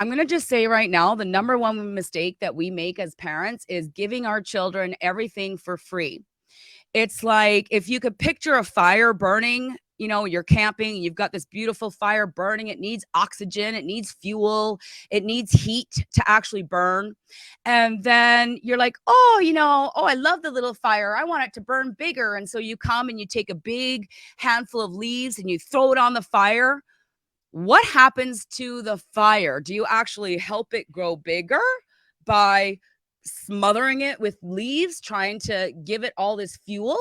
I'm going to just say right now, the number one mistake that we make as parents is giving our children everything for free. It's like if you could picture a fire burning, you're camping, you've got this beautiful fire burning. It needs oxygen, it needs fuel, it needs heat to actually burn. And then you're like, oh, I love the little fire. I want it to burn bigger. And so you come and you take a big handful of leaves and you throw it on the fire. What happens to the fire? Do you actually help it grow bigger by smothering it with leaves, trying to give it all this fuel?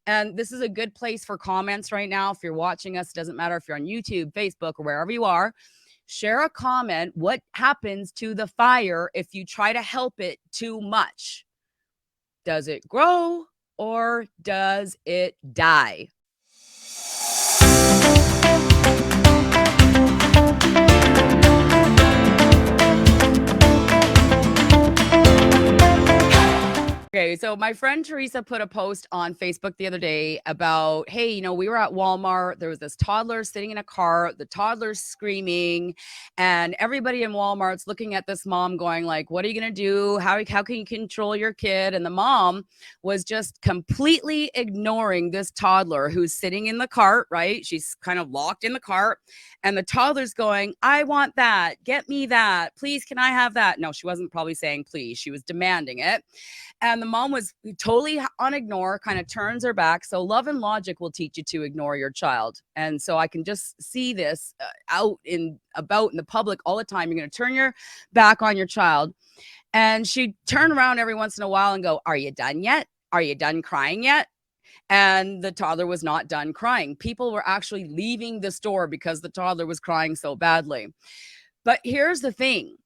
And this is a good place for comments right now. If you're watching us, it doesn't matter if you're on YouTube, Facebook, or wherever you are, share a comment. What happens to the fire if you try to help it too much? Does it grow or does it die? Okay, so my friend Teresa put a post on Facebook the other day about, hey, we were at Walmart. There was this toddler sitting in a car, the toddler's screaming, and everybody in Walmart's looking at this mom going like, what are you going to do? How can you control your kid? And the mom was just completely ignoring this toddler who's sitting in the cart, right? She's kind of locked in the cart, and the toddler's going, I want that. Get me that. Please, can I have that? No, she wasn't probably saying please. She was demanding it. And the mom was totally on ignore, kind of turns her back. So love and logic will teach you to ignore your child. And so I can just see this out in the public all the time. You're going to turn your back on your child. And she'd turn around every once in a while and go, are you done yet? Are you done crying yet? And the toddler was not done crying. People were actually leaving the store because the toddler was crying so badly. But here's the thing.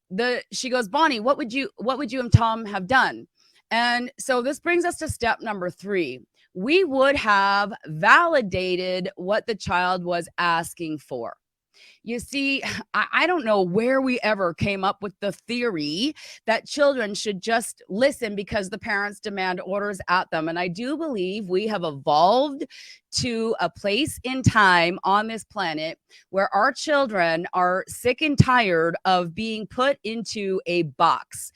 She goes, Bonnie, what would you and Tom have done? And so this brings us to step number 3. We would have validated what the child was asking for. You see, I don't know where we ever came up with the theory that children should just listen because the parents demand orders at them. And I do believe we have evolved to a place in time on this planet where our children are sick and tired of being put into a box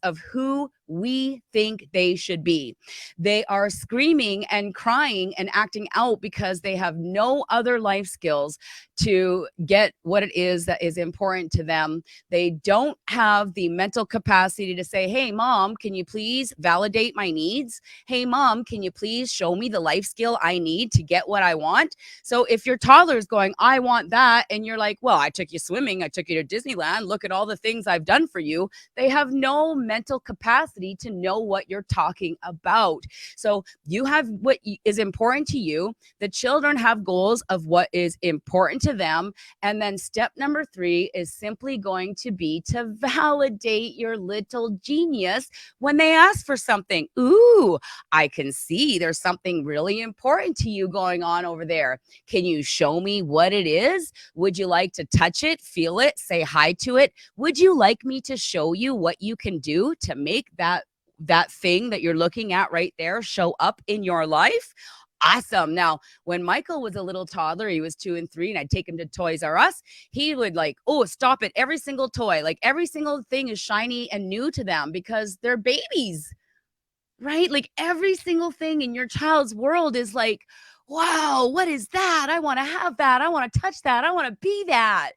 of who we think they should be. They are screaming and crying and acting out because they have no other life skills to get what it is that is important to them. They don't have the mental capacity to say, hey, mom, can you please validate my needs? Hey, mom, can you please show me the life skill I need to get what I want? So if your toddler is going, I want that, and you're like, well, I took you swimming, I took you to Disneyland, look at all the things I've done for you. They have no mental capacity to know what you're talking about. So you have what is important to you. The children have goals of what is important to them. And then step number 3 is simply going to be to validate your little genius when they ask for something. Ooh, I can see there's something really important to you going on over there. Can you show me what it is? Would you like to touch it, feel it, say hi to it? Would you like me to show you what you can do to make that thing that you're looking at right there show up in your life? Awesome. Now, when Michael was a little toddler, he was 2 and 3, and I'd take him to Toys R Us. He would like, oh, stop it. Every single toy, like every single thing is shiny and new to them because they're babies, right? Like every single thing in your child's world is like, wow, what is that? I want to have that. I want to touch that. I want to be that.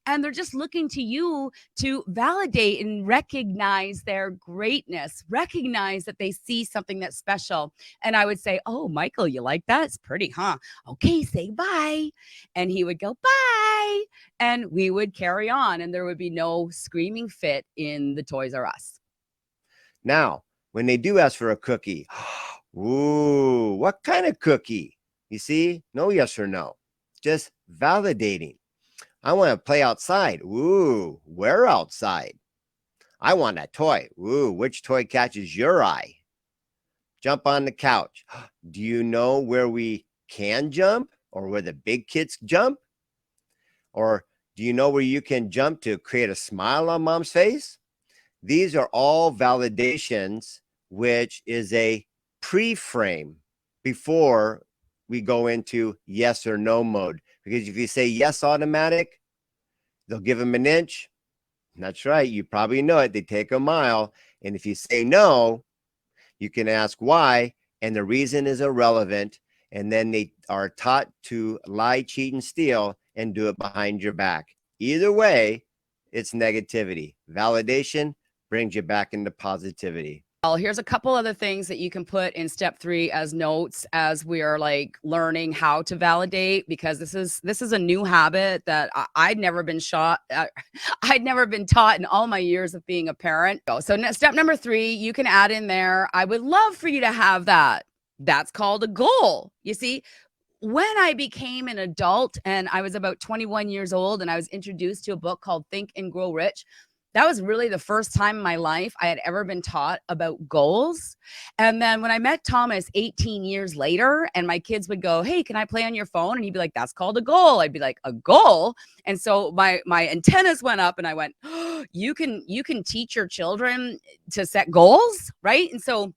And they're just looking to you to validate and recognize their greatness, recognize that they see something that's special. And I would say, oh, Michael, you like that? It's pretty, huh? Okay, say bye. And he would go, bye. And we would carry on, and there would be no screaming fit in the Toys R Us. Now, when they do ask for a cookie, ooh, what kind of cookie? You see, no yes or no, just validating. I want to play outside. Ooh, where outside? I want that toy. Ooh, which toy catches your eye? Jump on the couch. Do you know where we can jump or where the big kids jump? Or do you know where you can jump to create a smile on mom's face? These are all validations, which is a pre-frame before we go into yes or no mode. Because if you say yes automatic, They'll give them an inch. That's right. You probably know it. They take a mile. And if you say no, you can ask why, and the reason is irrelevant. And then they are taught to lie, cheat, and steal and do it behind your back. Either way, it's negativity. Validation brings you back into positivity. Well, here's a couple other things that you can put in step 3 as notes as we are like learning how to validate, because this is a new habit that I'd never been I'd never been taught in all my years of being a parent. So step number 3, you can add in there, I would love for you to have that. That's called a goal. You see, when I became an adult and I was about 21 years old and I was introduced to a book called Think and Grow Rich, that was really the first time in my life I had ever been taught about goals. And then when I met Thomas 18 years later, and my kids would go, "Hey, can I play on your phone?" And he'd be like, "That's called a goal." I'd be like, "A goal?" And so my antennas went up and I went, "Oh, you can teach your children to set goals, right?" And so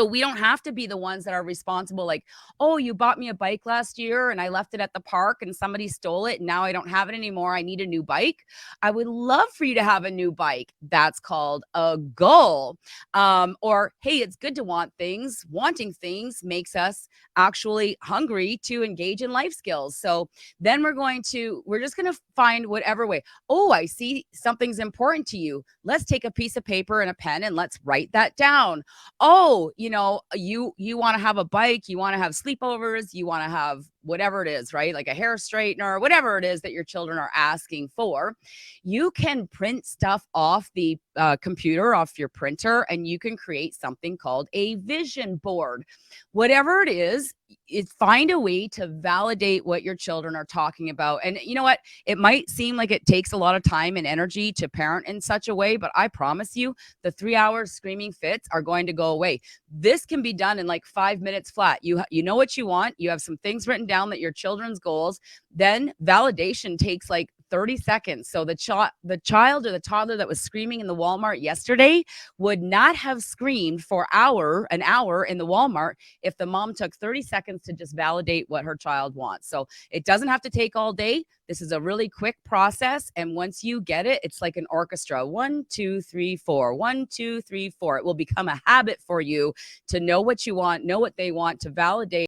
we don't have to be the ones that are responsible, like, "Oh, you bought me a bike last year and I left it at the park and somebody stole it and now I don't have it anymore. I need a new bike." I would love for you to have a new bike. That's called a goal. Or, hey, it's good to want things. Wanting things makes us actually hungry to engage in life skills. So then we're just going to find whatever way. Oh, I see something's important to you. Let's take a piece of paper and a pen and let's write that down. Oh, you want to have a bike, you want to have sleepovers, you want to have whatever it is, right? Like a hair straightener, whatever it is that your children are asking for. You can print stuff off the computer, off your printer, and you can create something called a vision board. Whatever it is, find a way to validate what your children are talking about. And you know what? It might seem like it takes a lot of time and energy to parent in such a way, but I promise you, the 3 hours screaming fits are going to go away. This can be done in like 5 minutes flat. You know what you want. You have some things written down that your children's goals. Then validation takes like 30 seconds. So the child or the toddler that was screaming in the Walmart yesterday would not have screamed for an hour in the Walmart if the mom took 30 seconds to just validate what her child wants. So it doesn't have to take all day. This is a really quick process. And once you get it, it's like an orchestra. 1, 2, 3, 4, 1, 2, 3, 4. It will become a habit for you to know what you want, know what they want, to validate.